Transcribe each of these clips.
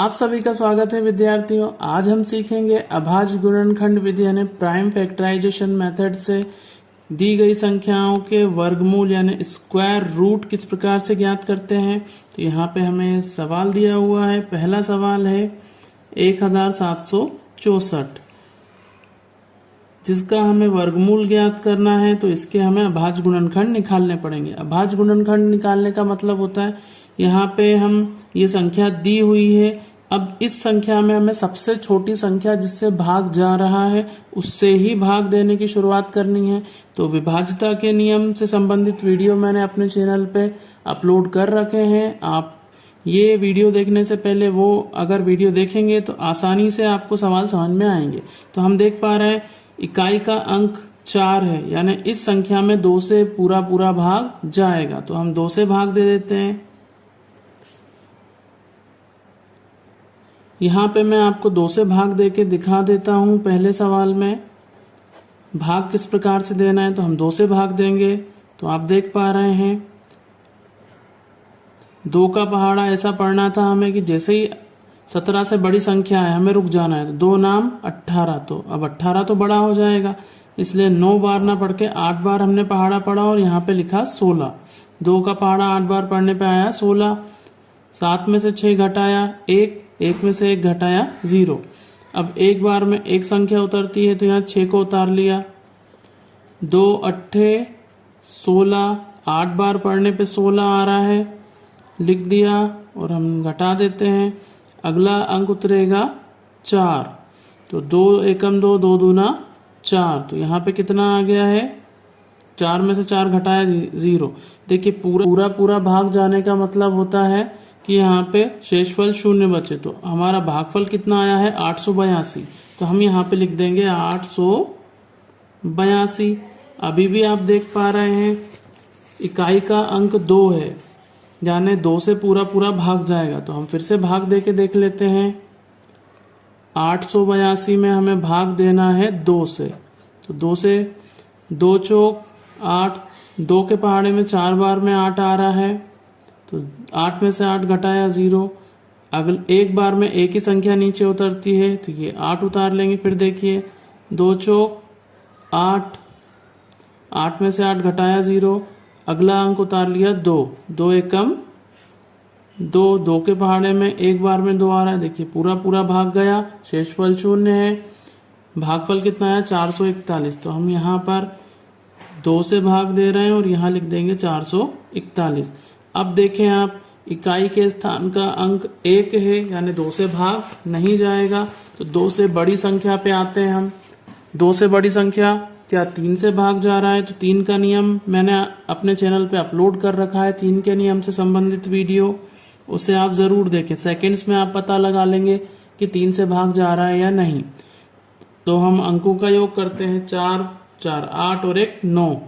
आप सभी का स्वागत है विद्यार्थियों। आज हम सीखेंगे अभाज्य गुणनखंड विधि यानी प्राइम फैक्टराइजेशन मेथड से दी गई संख्याओं के वर्गमूल यानी स्क्वायर रूट किस प्रकार से ज्ञात करते हैं। तो यहाँ पे हमें सवाल दिया हुआ है। पहला सवाल है 1764, जिसका हमें वर्गमूल ज्ञात करना है। तो इसके हमें अभाज्य गुणनखंड निकालने पड़ेंगे। अभाज्य गुणनखंड निकालने का मतलब होता है यहाँ पे हम ये संख्या दी हुई है, अब इस संख्या में हमें सबसे छोटी संख्या जिससे भाग जा रहा है उससे ही भाग देने की शुरुआत करनी है। तो विभाज्यता के नियम से संबंधित वीडियो मैंने अपने चैनल पे अपलोड कर रखे हैं। आप ये वीडियो देखने से पहले वो अगर वीडियो देखेंगे तो आसानी से आपको सवाल समझ में आएंगे। तो हम देख पा रहे हैं इकाई का अंक 4 है, यानी इस संख्या में 2 से पूरा भाग जाएगा। तो हम 2 से भाग दे देते हैं। यहाँ पे मैं आपको 2 से भाग देके दिखा देता हूँ। पहले सवाल में भाग किस प्रकार से देना है, तो हम 2 से भाग देंगे। तो आप देख पा रहे हैं 2 का पहाड़ा ऐसा पढ़ना था हमें कि जैसे ही 17 से बड़ी संख्या है हमें रुक जाना है। 2 नाम 18, तो अब 18 तो बड़ा हो जाएगा, इसलिए 9 बार ना पढ़ के 8 बार हमने पहाड़ा पढ़ा और यहाँ पे लिखा 16। 2 का पहाड़ा 8 बार पढ़ने पे आया 16। 7 में से 6 घटाया 1, 1 में से 1 घटाया 0। अब एक बार में एक संख्या उतरती है तो यहाँ 6 को उतार लिया। 2 अट्ठे 16, 8 बार पढ़ने पे 16 आ रहा है, लिख दिया और हम घटा देते हैं। अगला अंक उतरेगा 4, तो 2 एकम 2, 2 दूना 4। तो यहाँ पे कितना आ गया है, 4 में से 4 घटाया 0। देखिए पूरा भाग जाने का मतलब होता है कि यहाँ पे शेषफल 0 बचे। तो हमारा भागफल कितना आया है 882। तो हम यहाँ पे लिख देंगे 882। अभी भी आप देख पा रहे हैं इकाई का अंक 2 है, यानी 2 से पूरा भाग जाएगा। तो हम फिर से भाग दे के देख लेते हैं। 882 में हमें भाग देना है 2 से। तो 2 से 2 चौक 8, 2 के पहाड़े में 4 बार में 8 आ रहा है, तो 8 में से 8 घटाया 0। अगले एक बार में एक ही संख्या नीचे उतरती है तो ये 8 उतार लेंगे। फिर देखिए 2 चौक 8, 8 में से 8 घटाया 0। अगला अंक उतार लिया 2, 2 एकम 2, 2 के पहाड़े में एक बार में 2 आ रहा है। देखिए पूरा भाग गया, शेषफल 0 है। भागफल कितना है 441। तो हम यहाँ पर 2 से भाग दे रहे हैं और यहाँ लिख देंगे 441। अब देखें आप इकाई के स्थान का अंक 1 है, यानी 2 से भाग नहीं जाएगा। तो 2 से बड़ी संख्या पे आते हैं हम। 2 से बड़ी संख्या क्या 3 से भाग जा रहा है, तो 3 का नियम मैंने अपने चैनल पे अपलोड कर रखा है। 3 के नियम से संबंधित वीडियो, उसे आप जरूर देखें। सेकंड्स में आप पता लगा लेंगे कि 3 से भाग जा रहा है या नहीं। तो हम अंकों का योग करते हैं। 4 4 8 और 1 9।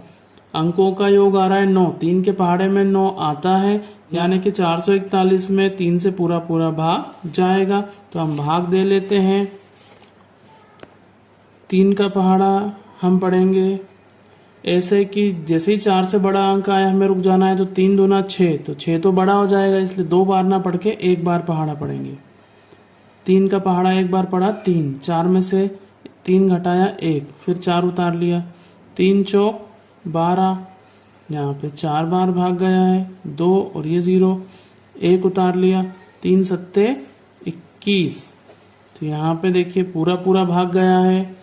अंकों का योग आ रहा है 9। 3 के पहाड़े में 9 आता है, यानी कि 441 में 3 से पूरा भाग जाएगा। तो हम भाग दे लेते हैं। 3 का पहाड़ा हम पढ़ेंगे ऐसे कि जैसे ही 4 से बड़ा अंक आया हमें रुक जाना है। तो 3 दूना 6, तो 6 तो बड़ा हो जाएगा, इसलिए 2 बार ना पढ़ के 1 बार पहाड़ा पढ़ेंगे। 3 का पहाड़ा 1 बार पढ़ा 3, 4 में से 3 घटाया 1, फिर 4 उतार लिया। 3 चौक 12, यहाँ पे 4 बार भाग गया है 2 और ये 0, 1 उतार लिया। 3 सत्ते 21। तो यहाँ पे देखिए पूरा भाग गया है,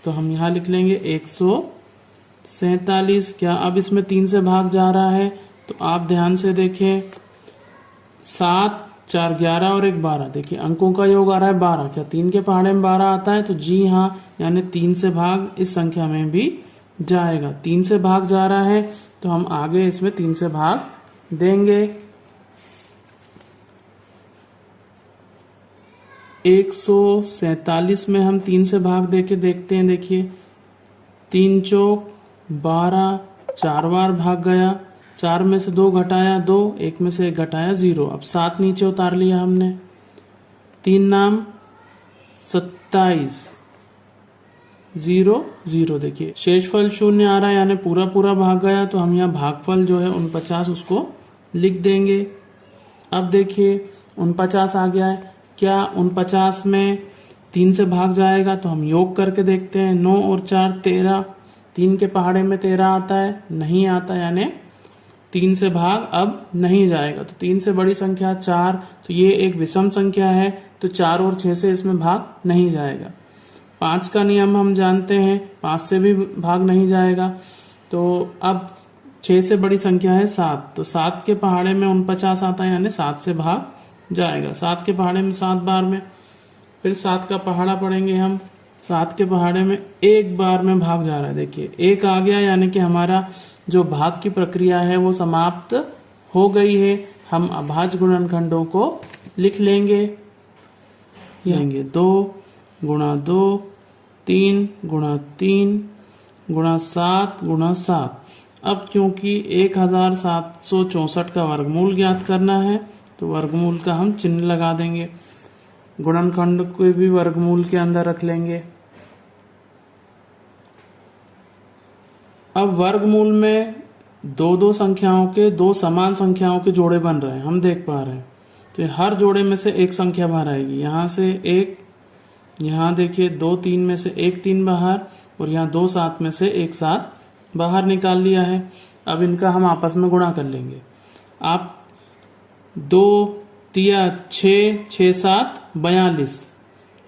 तो हम यहाँ लिख लेंगे 147। क्या अब इसमें 3 से भाग जा रहा है, तो आप ध्यान से देखें। 7 4 11 और 1 12। देखिए अंकों का योग आ रहा है 12। क्या 3 के पहाड़े में 12 आता है, तो जी हाँ, यानी 3 से भाग इस संख्या में भी जाएगा। 3 से भाग जा रहा है तो हम आगे इसमें 3 से भाग देंगे। 147 में हम 3 से भाग देके देखते हैं। देखिए 3 चौक 12, 4 बार भाग गया। 4 में से 2 घटाया 2, 1 में से 1 घटाया 0। अब 7 नीचे उतार लिया हमने। 3 नाम 27, 0 0। देखिए शेषफल 0 आ रहा है, यानी पूरा भाग गया। तो हम यहाँ भागफल जो है 49 उसको लिख देंगे। अब देखिए 49 आ गया है। क्या 49 में 3 से भाग जाएगा? तो हम योग करके देखते हैं। 9 और 4 13, 3 के पहाड़े में 13 आता है, नहीं आता, यानी 3 से भाग अब नहीं जाएगा। तो 3 से बड़ी संख्या 4, तो ये एक विषम संख्या है, तो 4 और 6 से इसमें भाग नहीं जाएगा। 5 का नियम हम जानते हैं, 5 से भी भाग नहीं जाएगा। तो अब 6 से बड़ी संख्या है 7, तो 7 के पहाड़े में 49 आता है, यानी 7 से भाग जाएगा। 7 के पहाड़े में 7 बार में, फिर 7 का पहाड़ा पढ़ेंगे हम। 7 के पहाड़े में 1 बार में भाग जा रहा है, देखिए 1 आ गया, यानी कि हमारा जो भाग की प्रक्रिया है वो समाप्त हो गई है। हम अभाज्य गुणनखंडों को लिख लेंगे। 2 गुणा 2, 3 गुणा 3 गुणा 7 गुणा 7। अब क्योंकि 1764 का वर्गमूल ज्ञात करना है, तो वर्गमूल का हम चिन्ह लगा देंगे। गुणनखंड को भी वर्गमूल के अंदर रख लेंगे। अब वर्गमूल में दो संख्याओं के, 2 समान संख्याओं के जोड़े बन रहे हैं, हम देख पा रहे हैं। तो हर जोड़े में से एक संख्या बाहर आएगी। यहाँ से 1, यहाँ देखिए 2 3 में से 1 3 बाहर, और यहाँ 2 7 में से 1 7 बाहर निकाल लिया है। अब इनका हम आपस में गुणा कर लेंगे। आप 2 तिया 6, 6 7 42,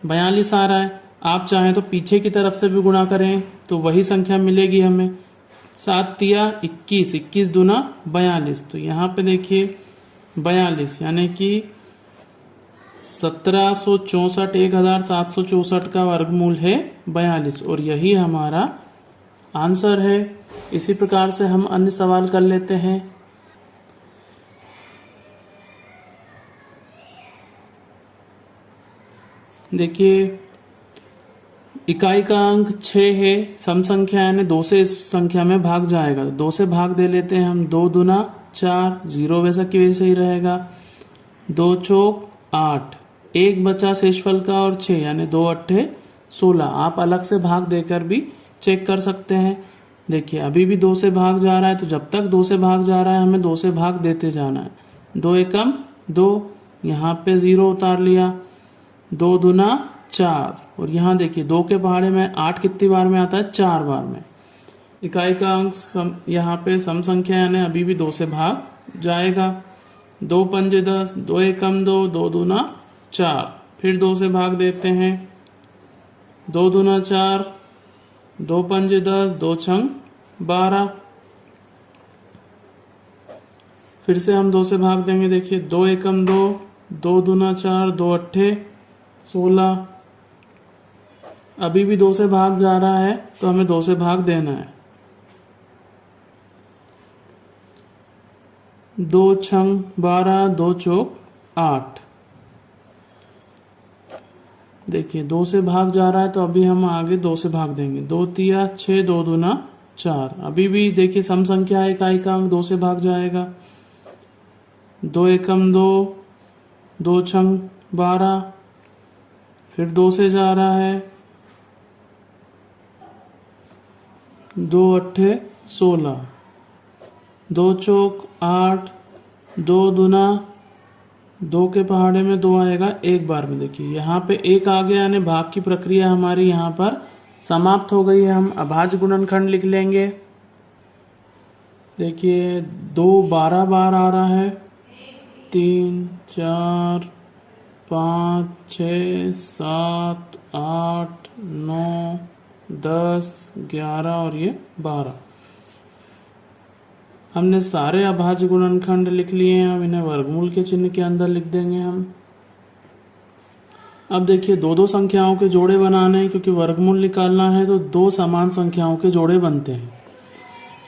42 आ रहा है। आप चाहें तो पीछे की तरफ से भी गुणा करें तो वही संख्या मिलेगी हमें। 7 तिया 21, 21 दूना 42, तो यहाँ पे देखिए 42, यानी कि 1764 का वर्गमूल है 42, और यही हमारा आंसर है। इसी प्रकार से हम अन्य सवाल कर लेते हैं। देखिए इकाई का अंक 6 है, सम संख्या यानी 2 से इस संख्या में भाग जाएगा, 2 से भाग दे लेते हैं हम। 2 दूना 4, 0 वैसा कि वैसे ही रहेगा। 2 चौक 8, 1 बचा शेषफल का और 6, यानी 2 अट्ठे 16। आप अलग से भाग देकर भी चेक कर सकते हैं। देखिए अभी भी 2 से भाग जा रहा है, तो जब तक 2 से भाग जा रहा है हमें 2 से भाग देते जाना है। 2 एकम 2, यहाँ पे 0 उतार लिया। 2 दूना 4, और यहाँ देखिए 2 के पहाड़े में 8 कितनी बार में आता है? 4 बार में। इकाई का अंक यहाँ पे सम संख्या यानी अभी भी 2 से भाग जाएगा। 2 पंजे 10, 2 एकम 2, 2 दूना 4, फिर 2 से भाग देते हैं। 2 दूना 4, 2 पंजे 10, 2 छंग 12, फिर से हम 2 से भाग देंगे। देखिए 2 एकम 2, 2 दूना 4, 2 अट्ठे 16। अभी भी 2 से भाग जा रहा है, तो हमें 2 से भाग देना है। 2 छंग 12, 2 चौक 8। देखिए 2 से भाग जा रहा है, तो अभी हम आगे 2 से भाग देंगे। 2 तिया 6, 2 दूना 4। अभी भी देखिए सम संख्या है, इकाई का अंक 2 से भाग जाएगा। 2 एकम 2, 2 छंग 12, फिर 2 से जा रहा है। 2 अट्ठे 16, 2 चौक 8, 2 दूना, 2 के पहाड़े में 2 आएगा 1 बार में। देखिए यहाँ पे 1 आ गया, यानी भाग की प्रक्रिया हमारी यहाँ पर समाप्त हो गई है। हम अभाज्य गुणनखंड लिख लेंगे। देखिए 2 12 बार आ रहा है, 3 4 5 6 7 8 9 10 11 और ये 12। हमने सारे अभाज्य गुणनखंड लिख लिए हैं। अब इन्हें वर्गमूल के चिन्ह के अंदर लिख देंगे हम। अब देखिए 2 संख्याओं के जोड़े बनाने हैं, क्योंकि वर्गमूल निकालना है तो 2 समान संख्याओं के जोड़े बनते हैं।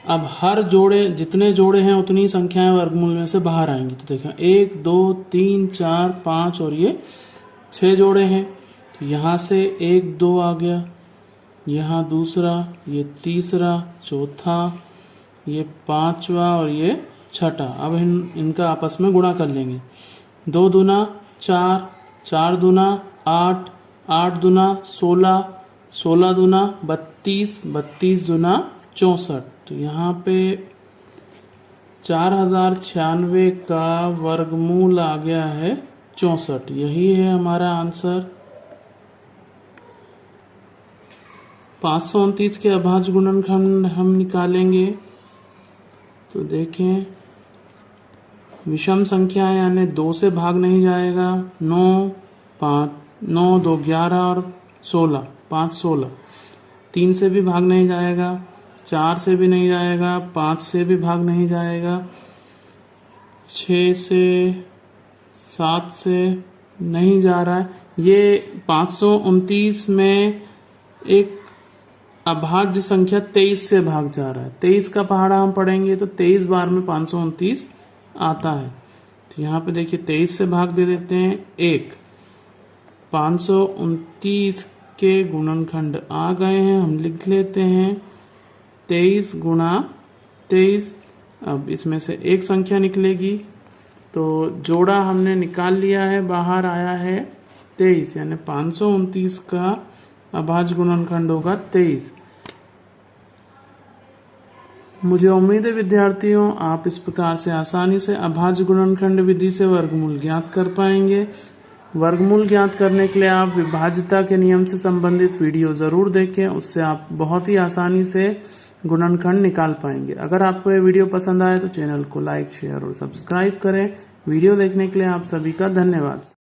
अब हर जोड़े, जितने जोड़े हैं उतनी संख्याएं वर्गमूल में से बाहर आएंगी। तो देखिए 1 2 3 4 5 और ये 6 जोड़े हैं। तो यहाँ से 1 2 आ गया, यहाँ दूसरा, ये तीसरा, चौथा, ये 5वां और ये 6ठा। अब इनका आपस में गुणा कर लेंगे। 2 दूना 4, 4 दूना 8, 8 दूना 16, 16 दूना 32, 32 दूना 64। तो यहाँ पे 4096 का वर्गमूल आ गया है 64। यही है हमारा आंसर। 529 के अभाज्य गुणनखंड हम निकालेंगे। तो देखें, विषम संख्या यानी 2 से भाग नहीं जाएगा। 9 2 11 और 16, 5 16। 3 से भी भाग नहीं जाएगा, 4 से भी नहीं जाएगा, 5 से भी भाग नहीं जाएगा, 6 से, 7 से नहीं जा रहा है। ये 529 में एक अभाज्य संख्या 23 से भाग जा रहा है। 23 का पहाड़ा हम पढ़ेंगे तो 23 बार में 529 आता है। तो यहाँ पे देखिए 23 से भाग दे देते हैं 1। 529 के गुणनखंड आ गए हैं, हम लिख लेते हैं 23 गुणा 23। अब इसमें से एक संख्या निकलेगी, तो जोड़ा हमने निकाल लिया है, बाहर आया है 23, यानी 529 का अभाज्य गुणनखंड होगा 23। मुझे उम्मीद है विद्यार्थियों आप इस प्रकार से आसानी से अभाज्य गुणनखंड विधि से वर्गमूल ज्ञात कर पाएंगे। वर्गमूल ज्ञात करने के लिए आप विभाज्यता के नियम से संबंधित वीडियो जरूर देखें, उससे आप बहुत ही आसानी से गुणनखंड निकाल पाएंगे। अगर आपको ये वीडियो पसंद आए तो चैनल को लाइक, शेयर और सब्सक्राइब करें। वीडियो देखने के लिए आप सभी का धन्यवाद।